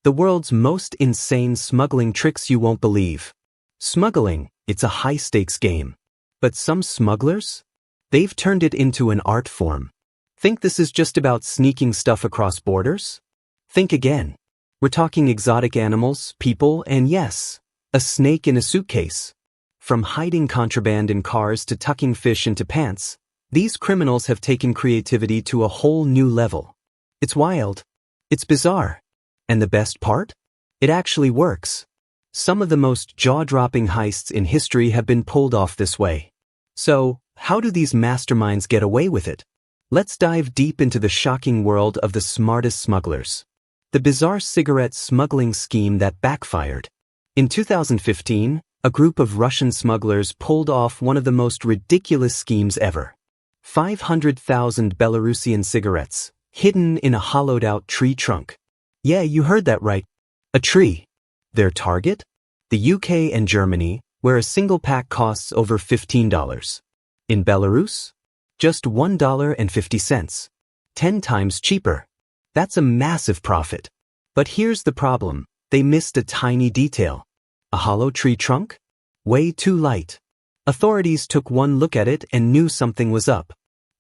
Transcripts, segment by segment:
The world's most insane smuggling tricks you won't believe. Smuggling, it's a high-stakes game. But some smugglers? They've turned it into an art form. Think this is just about sneaking stuff across borders? Think again. We're talking exotic animals, people, and yes, a snake in a suitcase. From hiding contraband in cars to tucking fish into pants, these criminals have taken creativity to a whole new level. It's wild. It's bizarre. And the best part? It actually works. Some of the most jaw-dropping heists in history have been pulled off this way. So, how do these masterminds get away with it? Let's dive deep into the shocking world of the smartest smugglers. The bizarre cigarette smuggling scheme that backfired. In 2015, a group of Russian smugglers pulled off one of the most ridiculous schemes ever. 500,000 Belarusian cigarettes, hidden in a hollowed-out tree trunk. Yeah, you heard that right. A tree. Their target? The UK and Germany, where a single pack costs over $15. In Belarus? Just $1.50. 10 times cheaper. That's a massive profit. But here's the problem. They missed a tiny detail. A hollow tree trunk? Way too light. Authorities took one look at it and knew something was up.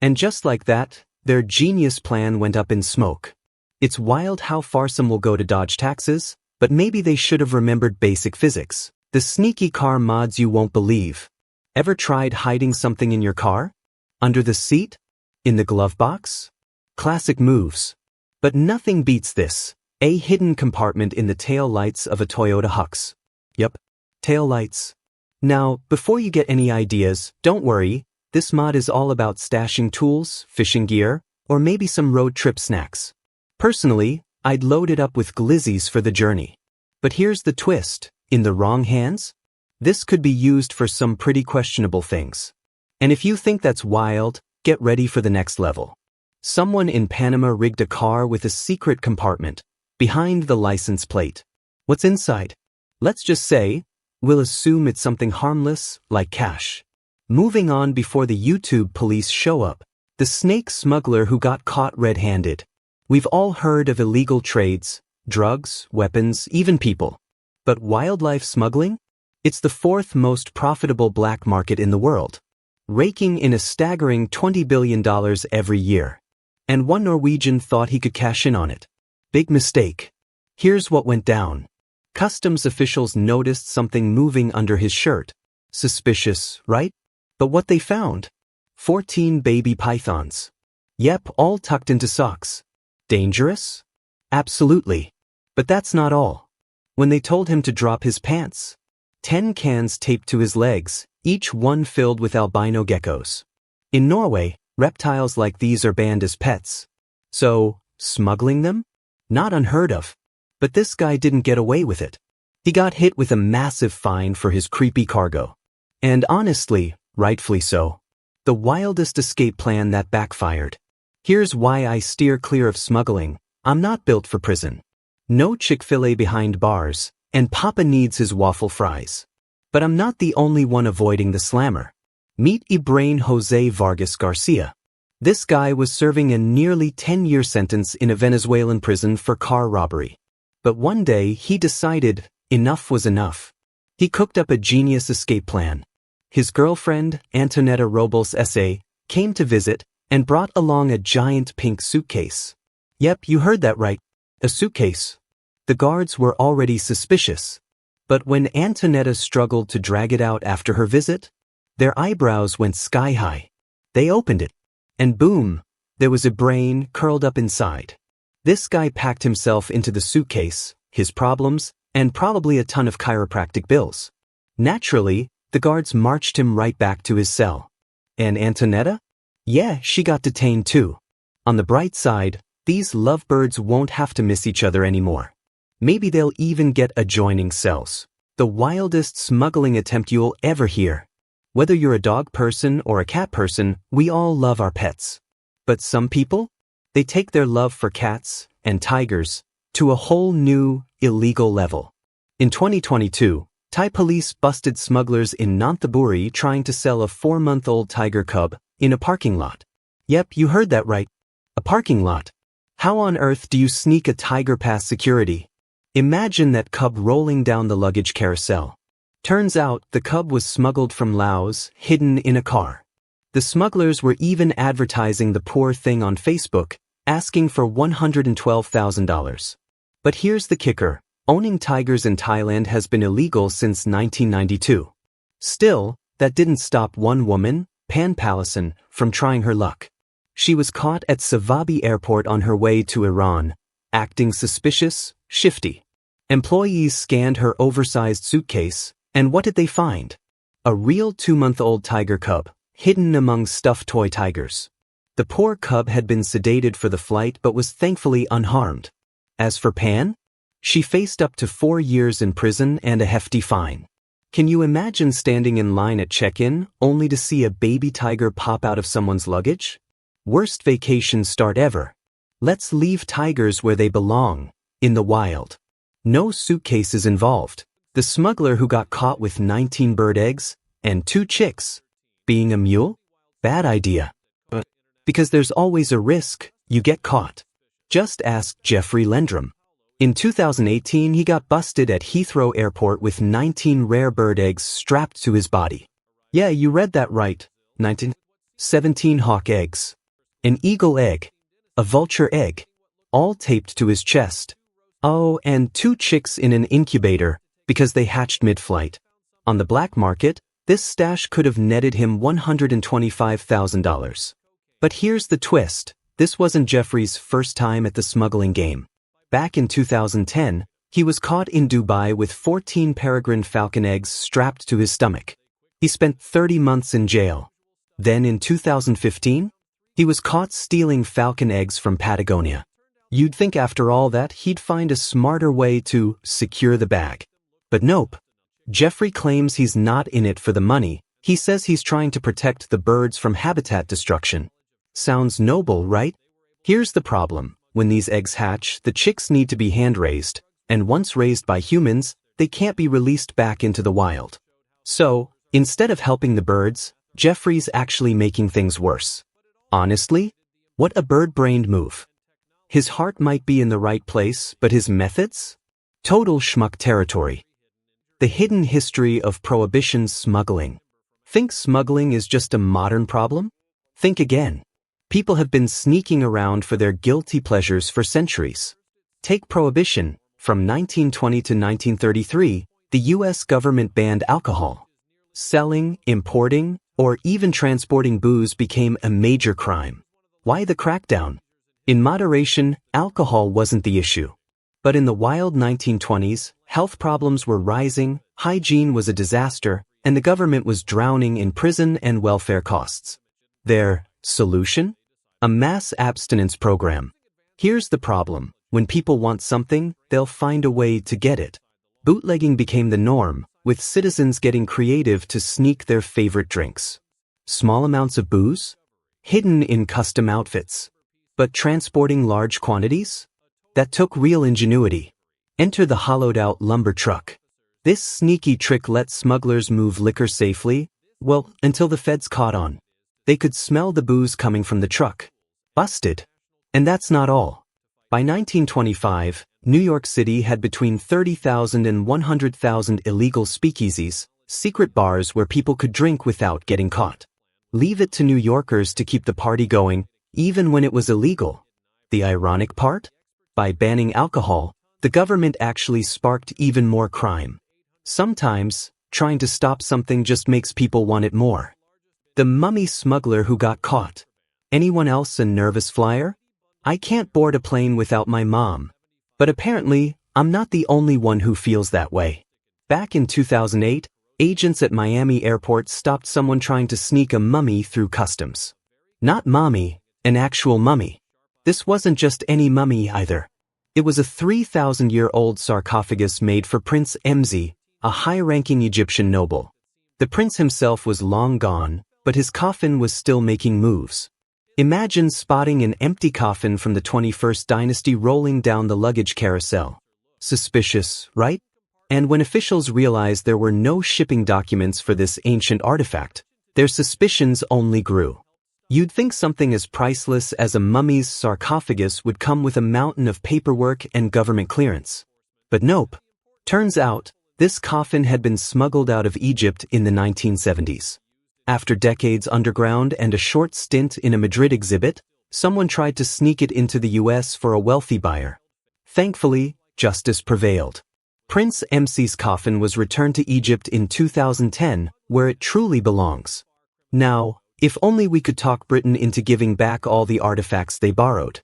And just like that, their genius plan went up in smoke. It's wild how far some will go to dodge taxes, but maybe they should have remembered basic physics. The sneaky car mods you won't believe. Ever tried hiding something in your car? Under the seat? In the glove box? Classic moves. But nothing beats this. A hidden compartment in the tail lights of a Toyota Hux. Yup, tail lights. Now, before you get any ideas, don't worry. This mod is all about stashing tools, fishing gear, or maybe some road trip snacks. Personally, I'd load it up with glizzies for the journey. But here's the twist. In the wrong hands? This could be used for some pretty questionable things. And if you think that's wild, get ready for the next level. Someone in Panama rigged a car with a secret compartment behind the license plate. What's inside? Let's just say, we'll assume it's something harmless, like cash. Moving on before the YouTube police show up. The snake smuggler who got caught red-handed. We've all heard of illegal trades, drugs, weapons, even people. But wildlife smuggling? It's the fourth most profitable black market in the world, raking in a staggering $20 billion every year. And one Norwegian thought he could cash in on it. Big mistake. Here's what went down. Customs officials noticed something moving under his shirt. Suspicious, right? But what they found? 14 baby pythons. Yep, all tucked into socks. Dangerous? Absolutely. But that's not all. When they told him to drop his pants, 10 cans taped to his legs, each one filled with albino geckos. In Norway, reptiles like these are banned as pets. So, smuggling them? Not unheard of. But this guy didn't get away with it. He got hit with a massive fine for his creepy cargo. And honestly, rightfully so. The wildest escape plan that backfired. Here's why I steer clear of smuggling. I'm not built for prison. No Chick-fil-A behind bars, and Papa needs his waffle fries. But I'm not the only one avoiding the slammer. Meet Ibrahim Jose Vargas Garcia. This guy was serving a nearly 10-year sentence in a Venezuelan prison for car robbery. But one day he decided enough was enough. He cooked up a genius escape plan. His girlfriend, Antonetta Robles S.A., came to visit and brought along a giant pink suitcase. Yep, you heard that right. A suitcase. The guards were already suspicious. But when Antonetta struggled to drag it out after her visit, their eyebrows went sky high. They opened it. And boom, there was a brain curled up inside. This guy packed himself into the suitcase, his problems, and probably a ton of chiropractic bills. Naturally, the guards marched him right back to his cell. And Antonetta? Yeah, she got detained too. On the bright side, these lovebirds won't have to miss each other anymore. Maybe they'll even get adjoining cells. The wildest smuggling attempt you'll ever hear. Whether you're a dog person or a cat person, we all love our pets. But some people? They take their love for cats and tigers to a whole new, illegal level. In 2022, Thai police busted smugglers in Nonthaburi trying to sell a 4-month-old tiger cub in a parking lot. Yep, you heard that right. A parking lot. How on earth do you sneak a tiger past security? Imagine that cub rolling down the luggage carousel. Turns out the cub was smuggled from Laos, hidden in a car. The smugglers were even advertising the poor thing on Facebook, asking for $112,000. But here's the kicker. Owning tigers in Thailand has been illegal since 1992. Still, that didn't stop one woman, Pan Pallison, from trying her luck. She was caught at Savabi Airport on her way to Iran, acting suspicious, shifty. Employees scanned her oversized suitcase, and what did they find? A real 2-month-old tiger cub, hidden among stuffed toy tigers. The poor cub had been sedated for the flight but was thankfully unharmed. As for Pan, she faced up to 4 years in prison and a hefty fine. Can you imagine standing in line at check-in only to see a baby tiger pop out of someone's luggage? Worst vacation start ever. Let's leave tigers where they belong, in the wild. No suitcases involved. The smuggler who got caught with 19 bird eggs and 2 chicks. Being a mule? Bad idea. Because there's always a risk you get caught. Just ask Jeffrey Lendrum. In 2018, he got busted at Heathrow Airport with 19 rare bird eggs strapped to his body. Yeah, you read that right. 19. 17 hawk eggs. An eagle egg. A vulture egg. All taped to his chest. Oh, and 2 chicks in an incubator because they hatched mid-flight. On the black market, this stash could have netted him $125,000. But here's the twist. This wasn't Jeffrey's first time at the smuggling game. Back in 2010, he was caught in Dubai with 14 peregrine falcon eggs strapped to his stomach. He spent 30 months in jail. Then in 2015, he was caught stealing falcon eggs from Patagonia. You'd think after all that he'd find a smarter way to secure the bag. But nope. Jeffrey claims he's not in it for the money. He says he's trying to protect the birds from habitat destruction. Sounds noble, right? Here's the problem. When these eggs hatch, the chicks need to be hand-raised, and once raised by humans, they can't be released back into the wild. So, instead of helping the birds, Jeffrey's actually making things worse. Honestly, what a bird-brained move. His heart might be in the right place, but his methods? Total schmuck territory. The hidden history of prohibition smuggling. Think smuggling is just a modern problem? Think again. People have been sneaking around for their guilty pleasures for centuries. Take prohibition. From 1920 to 1933, the U.S. government banned alcohol. Selling, importing, or even transporting booze became a major crime. Why the crackdown? In moderation, alcohol wasn't the issue. But in the wild 1920s, health problems were rising, hygiene was a disaster, and the government was drowning in prison and welfare costs. Their solution? A mass abstinence program. Here's the problem. When people want something, they'll find a way to get it. Bootlegging became the norm, with citizens getting creative to sneak their favorite drinks. Small amounts of booze? Hidden in custom outfits. But transporting large quantities? That took real ingenuity. Enter the hollowed-out lumber truck. This sneaky trick let smugglers move liquor safely, well, until the feds caught on. They could smell the booze coming from the truck. Busted. And that's not all. By 1925, New York City had between 30,000 and 100,000 illegal speakeasies, secret bars where people could drink without getting caught. Leave it to New Yorkers to keep the party going, even when it was illegal. The ironic part? By banning alcohol, the government actually sparked even more crime. Sometimes, trying to stop something just makes people want it more. The mummy smuggler who got caught. Anyone else a nervous flyer? I can't board a plane without my mom. But apparently, I'm not the only one who feels that way. Back in 2008, agents at Miami Airport stopped someone trying to sneak a mummy through customs. Not mommy, an actual mummy. This wasn't just any mummy either. It was a 3,000-year-old sarcophagus made for Prince Mz, a high-ranking Egyptian noble. The prince himself was long gone, but his coffin was still making moves. Imagine spotting an empty coffin from the 21st dynasty rolling down the luggage carousel. Suspicious, right? And when officials realized there were no shipping documents for this ancient artifact, their suspicions only grew. You'd think something as priceless as a mummy's sarcophagus would come with a mountain of paperwork and government clearance. But nope. Turns out, this coffin had been smuggled out of Egypt in the 1970s. After decades underground and a short stint in a Madrid exhibit, someone tried to sneak it into the US for a wealthy buyer. Thankfully, justice prevailed. Prince MC's coffin was returned to Egypt in 2010, where it truly belongs. Now, if only we could talk Britain into giving back all the artifacts they borrowed.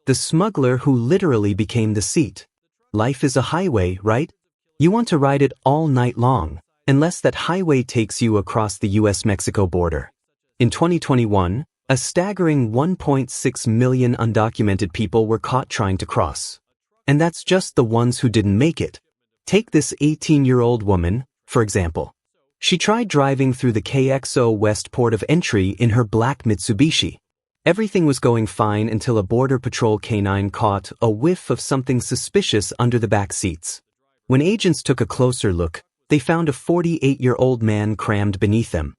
The smuggler who literally became the seat. Life is a highway, right? You want to ride it all night long, unless that highway takes you across the US-Mexico border. In 2021, a staggering 1.6 million undocumented people were caught trying to cross. And that's just the ones who didn't make it. Take this 18-year-old woman, for example. She tried driving through the KXO West port of entry in her black Mitsubishi. Everything was going fine until a Border Patrol canine caught a whiff of something suspicious under the back seats. When agents took a closer look, they found a 48-year-old man crammed beneath them.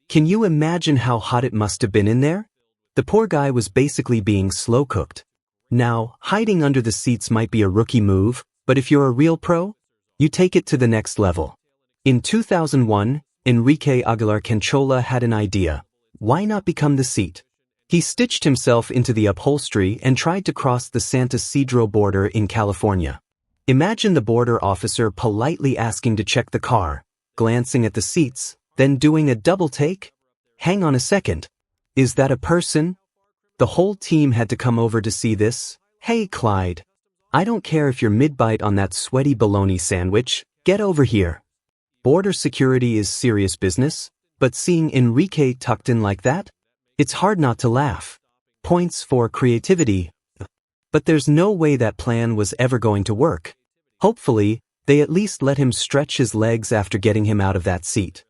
Can you imagine how hot it must have been in there? The poor guy was basically being slow-cooked. Now, hiding under the seats might be a rookie move, but if you're a real pro, you take it to the next level. In 2001, Enrique Aguilar Canchola had an idea. Why not become the seat? He stitched himself into the upholstery and tried to cross the San Ysidro border in California. Imagine the border officer politely asking to check the car, glancing at the seats, then doing a double take. Hang on a second. Is that a person? The whole team had to come over to see this. Hey, Clyde. I don't care if you're mid-bite on that sweaty bologna sandwich, get over here. Border security is serious business, but seeing Enrique tucked in like that? It's hard not to laugh. Points for creativity. But there's no way that plan was ever going to work. Hopefully, they at least let him stretch his legs after getting him out of that seat.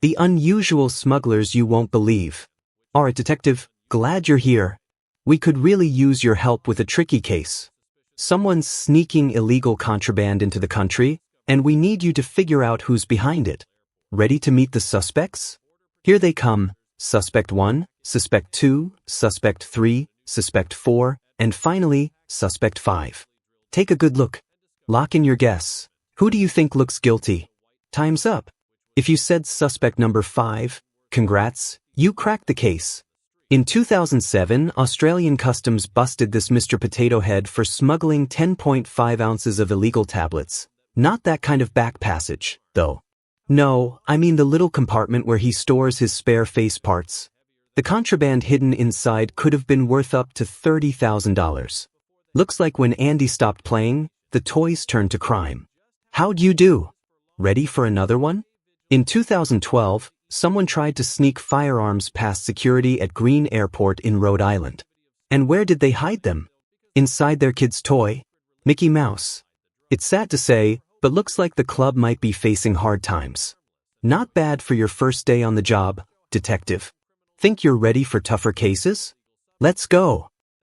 The unusual smugglers you won't believe. Alright, detective, glad you're here. We could really use your help with a tricky case. Someone's sneaking illegal contraband into the country, and we need you to figure out who's behind it. Ready to meet the suspects? Here they come. Suspect 1, Suspect 2, Suspect 3, Suspect 4, and finally, Suspect 5. Take a good look. Lock in your guess. Who do you think looks guilty? Time's up. If you said suspect number 5, congrats, you cracked the case. In 2007, Australian Customs busted this Mr. Potato Head for smuggling 10.5 ounces of illegal tablets. Not that kind of back passage, though. No, I mean the little compartment where he stores his spare face parts. The contraband hidden inside could have been worth up to $30,000. Looks like when Andy stopped playing, the toys turned to crime. How'd you do? Ready for another one? In 2012, someone tried to sneak firearms past security at Green Airport in Rhode Island. And where did they hide them? Inside their kid's toy? Mickey Mouse. It's sad to say, but looks like the club might be facing hard times. Not bad for your first day on the job, detective. Think you're ready for tougher cases? Let's go.